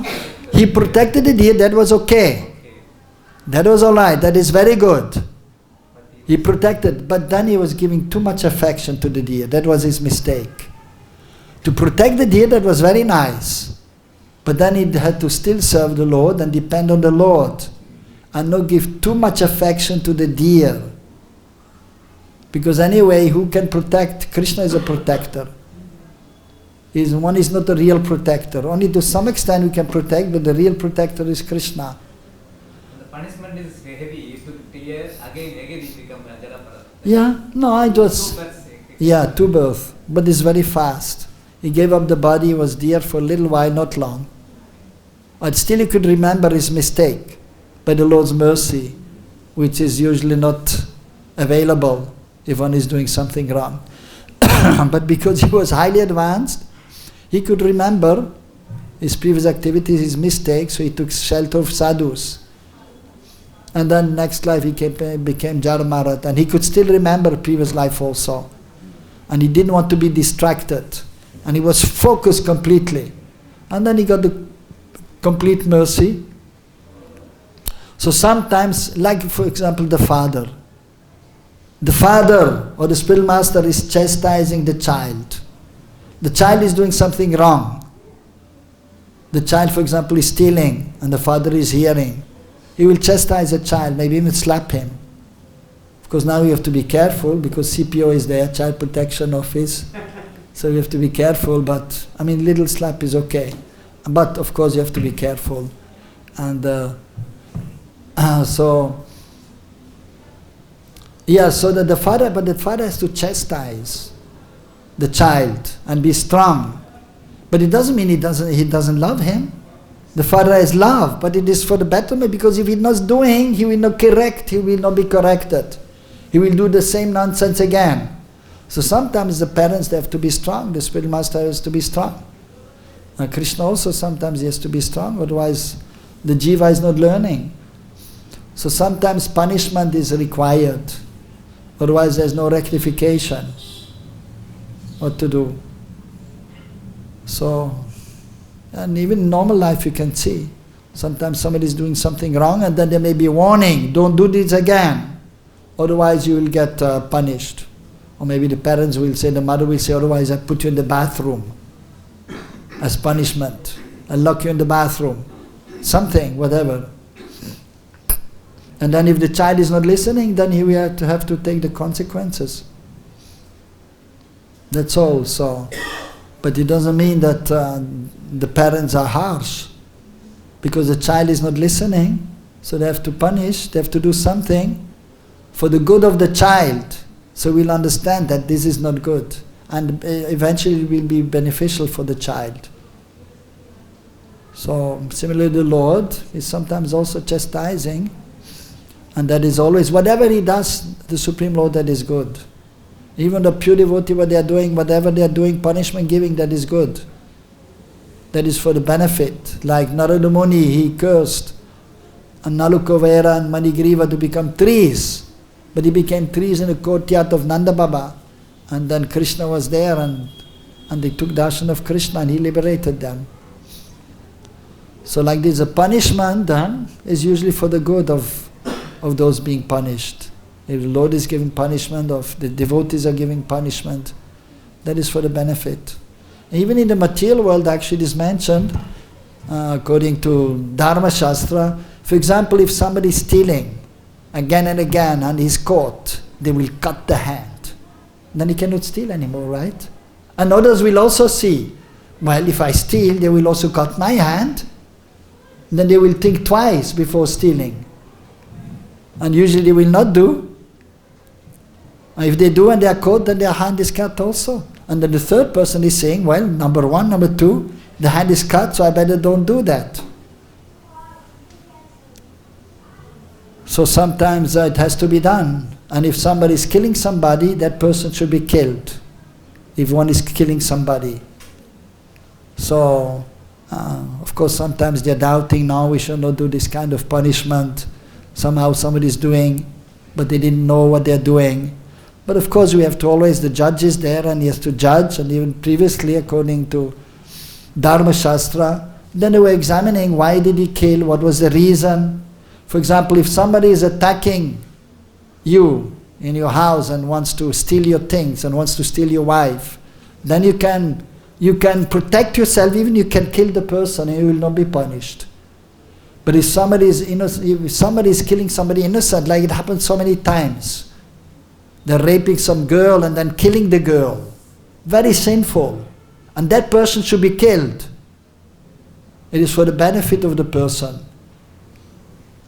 He protected the deer, that was okay. That was alright, that is very good. He protected, but then he was giving too much affection to the deer. That was his mistake. To protect the deer, that was very nice. But then he had to still serve the Lord and depend on the Lord. And not give too much affection to the deer. Because anyway, who can protect? Krishna is a protector. One is not a real protector. Only to some extent we can protect, but the real protector is Krishna. The punishment is heavy. If you tear, again it becomes Rajarapara. Yeah, no, it was... Yeah, 2 births. But it's very fast. He gave up the body, he was there for a little while, not long. But still he could remember his mistake by the Lord's mercy, which is usually not available if one is doing something wrong. But because he was highly advanced, he could remember his previous activities, his mistakes, so he took shelter of sadhus. And then next life he became Jaramarat, and he could still remember previous life also. And he didn't want to be distracted. And he was focused completely. And then he got the complete mercy. So sometimes, like for example the father or the spiritual master is chastising the child. The child is doing something wrong. The child, for example, is stealing and the father is hearing. He will chastise the child, maybe even slap him. Of course now you have to be careful because CPO is there, Child Protection Office. So you have to be careful, but I mean little slap is okay. But of course you have to be careful. And so that the father has to chastise the child and be strong. But it doesn't mean he doesn't love him. The father has love, but it is for the betterment, because if he's not doing, he will not correct, he will not be corrected. He will do the same nonsense again. So sometimes the parents, they have to be strong, the spiritual master has to be strong. And Krishna also sometimes he has to be strong, otherwise the jiva is not learning. So sometimes punishment is required, otherwise there is no rectification. What to do? So, and even in normal life you can see, sometimes somebody is doing something wrong and then there may be a warning, don't do this again, otherwise you will get punished. Or maybe the parents will say, the mother will say, otherwise I put you in the bathroom as punishment. I'll lock you in the bathroom. Something, whatever. And then if the child is not listening, then he will have to take the consequences. That's all. So, but it doesn't mean that the parents are harsh. Because the child is not listening, so they have to punish, they have to do something for the good of the child. So we'll understand that this is not good. And eventually it will be beneficial for the child. So similarly the Lord is sometimes also chastising, and that is always, whatever he does, the Supreme Lord, that is good. Even the pure devotee, what they are doing, whatever they are doing, punishment giving, that is good. That is for the benefit. Like Narada Muni, he cursed Nalukavera and Manigriva to become trees. But he became trees in the courtyard of Nanda Baba. And then Krishna was there and they took darshan of Krishna and he liberated them. So like this, a punishment then is usually for the good of those being punished. If the Lord is giving punishment, or if the devotees are giving punishment, that is for the benefit. Even in the material world, actually it is mentioned, according to Dharma Shastra, for example, if somebody is stealing again and again and is caught, they will cut the hand. Then he cannot steal anymore, right? And others will also see, well, if I steal, they will also cut my hand. Then they will think twice before stealing. And usually they will not do. If they do and they are caught, then their hand is cut also. And then the third person is saying, well, number one, number two, the hand is cut, so I better don't do that. So sometimes it has to be done. And if somebody is killing somebody, that person should be killed. If one is killing somebody. So, of course, sometimes they are doubting, now we should not do this kind of punishment. Somehow somebody is doing, but they didn't know what they are doing. But of course we have to always, the judge is there and he has to judge, and even previously according to Dharma Shastra, then they were examining why did he kill, what was the reason. For example, if somebody is attacking you in your house and wants to steal your things and wants to steal your wife, then you can protect yourself, even you can kill the person and you will not be punished. But if somebody is innocent, if somebody is killing somebody innocent, like it happens so many times, they're raping some girl and then killing the girl, very sinful, and that person should be killed. It is for the benefit of the person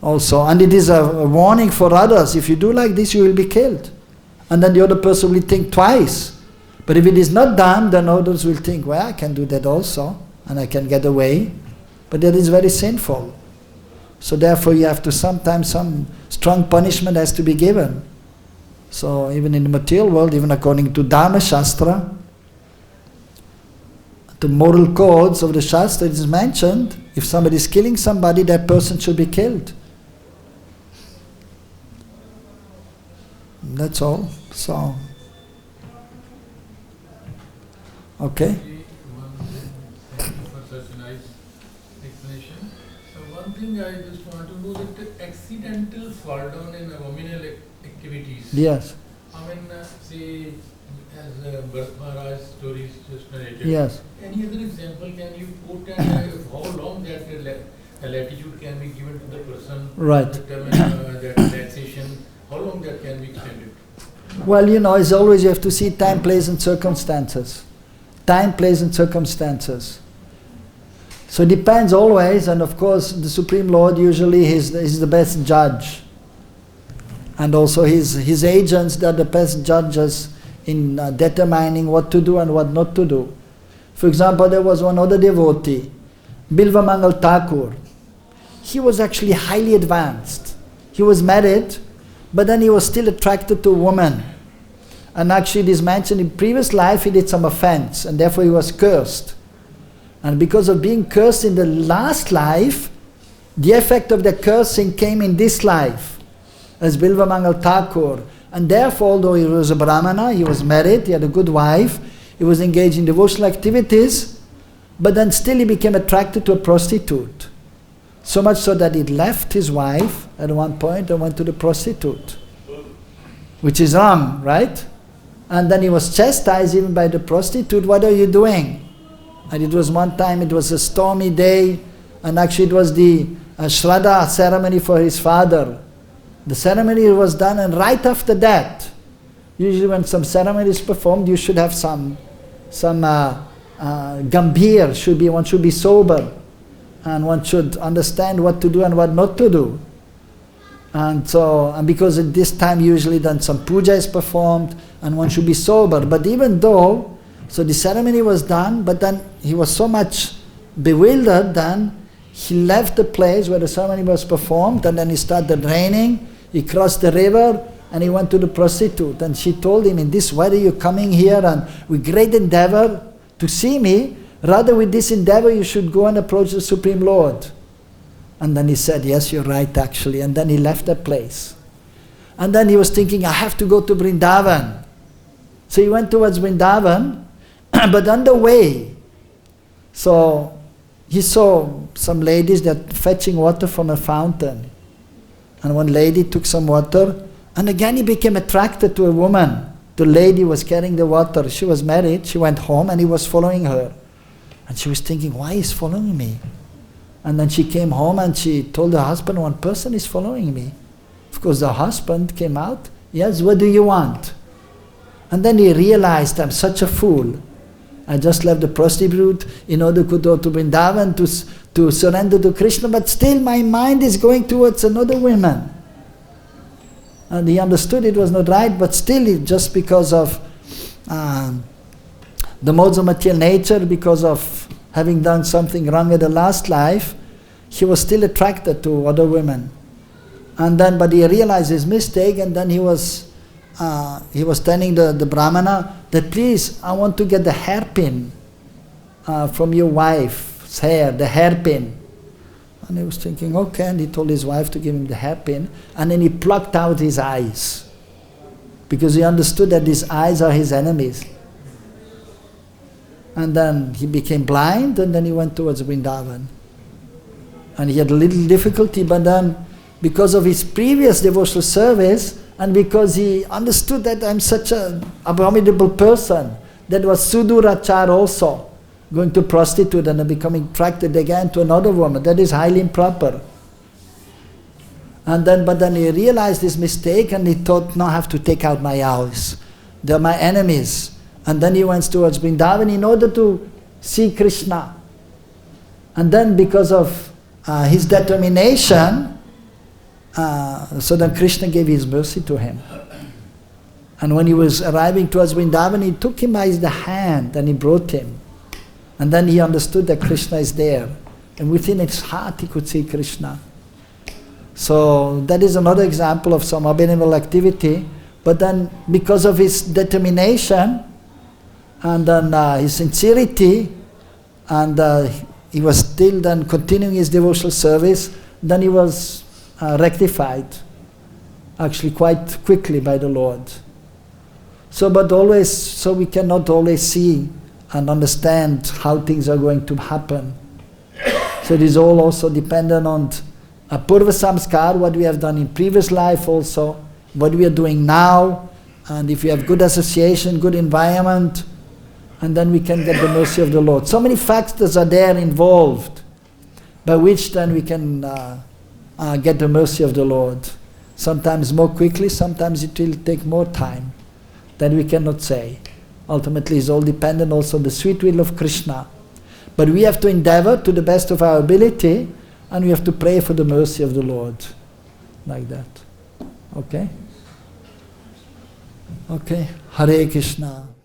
also, and it is a warning for others. If you do like this, you will be killed, and then the other person will think twice. But if it is not done, then others will think, well, I can do that also, and I can get away. But that is very sinful. So therefore you have to, sometimes some strong punishment has to be given. So even in the material world, even according to Dharma Shastra, the moral codes of the Shastra, it is mentioned, if somebody is killing somebody, that person should be killed. That's all. So, okay. Thank you for such a nice explanation. So one thing I just want to know, that the accidental fall down in abdominal activities. Yes. I mean, say, as Bharat Maharaj stories just narrated. Yes. Any other example can you put, and how long that latitude can be given to the person? Right. That relaxation, how long that can be extended? Well, as always you have to see time, place and circumstances. Time, place and circumstances. So it depends always, and of course the Supreme Lord usually is the best judge. And also his agents, they are the best judges in determining what to do and what not to do. For example, there was one other devotee, Bilva Mangal Thakur. He was actually highly advanced. He was married, but then he was still attracted to a woman. And actually it is mentioned in previous life he did some offense, and therefore he was cursed. And because of being cursed in the last life, the effect of the cursing came in this life, as Bilva Mangal Thakur. And therefore, although he was a Brahmana, he was married, he had a good wife, he was engaged in devotional activities, but then still he became attracted to a prostitute. So much so that he left his wife at one point and went to the prostitute, which is wrong, right? And then he was chastised even by the prostitute, what are you doing? And it was one time, it was a stormy day, and actually it was the Shraddha ceremony for his father. The ceremony was done, and right after that, usually when some ceremony is performed, you should have some gambhir, one should be sober, and one should understand what to do and what not to do. And because at this time usually then some puja is performed, and one should be sober. But even though, so the ceremony was done, but then he was so much bewildered, then he left the place where the ceremony was performed, and then it started raining. He crossed the river and he went to the prostitute, and she told him, in this weather you're coming here and with great endeavor to see me, rather with this endeavor you should go and approach the Supreme Lord. And then he said, yes, you're right actually, and then he left that place. And then he was thinking, I have to go to Vrindavan. So he went towards Vrindavan, but on the way, so he saw some ladies that fetching water from a fountain. And one lady took some water, and again he became attracted to a woman. The lady was carrying the water. She was married, she went home, and he was following her. And she was thinking, why is he following me? And then she came home and she told her husband, one person is following me. Of course the husband came out, yes, what do you want? And then he realized, I'm such a fool. I just left the prostitute in order to go to Vrindavan to surrender to Krishna, but still my mind is going towards another woman. And he understood it was not right, but still just because of the modes of material nature, because of having done something wrong in the last life, he was still attracted to other women. And then, but he realized his mistake, and then he was telling the Brahmana that, please, I want to get the hairpin from your wife's hair, the hairpin. And he was thinking, okay, and he told his wife to give him the hairpin, and then he plucked out his eyes. because he understood that his eyes are his enemies. And then he became blind, and then he went towards Vrindavan. And he had a little difficulty, but then because of his previous devotional service, and because he understood that I'm such an abominable person, that was sudurachar also, going to prostitute and becoming attracted again to another woman, that is highly improper. But then he realized his mistake, and he thought, no, I have to take out my eyes. They're my enemies. And then he went towards Vrindavan in order to see Krishna. And then because of his determination, so then Krishna gave his mercy to him. And when he was arriving towards Vrindavan, he took him by the hand and he brought him. And then he understood that Krishna is there. And within his heart he could see Krishna. So that is another example of some abominable activity. But then because of his determination and then his sincerity, and he was still then continuing his devotional service, then he was rectified, actually quite quickly by the Lord. So we cannot always see and understand how things are going to happen. So it is all also dependent on purva samskar, what we have done in previous life also, what we are doing now, and if we have good association, good environment, and then we can get the mercy of the Lord. So many factors are there involved, by which then we can get the mercy of the Lord. Sometimes more quickly, sometimes it will take more time. Then we cannot say. Ultimately, it's all dependent also on the sweet will of Krishna. But we have to endeavor to the best of our ability, and we have to pray for the mercy of the Lord. Like that. Okay? Okay. Hare Krishna.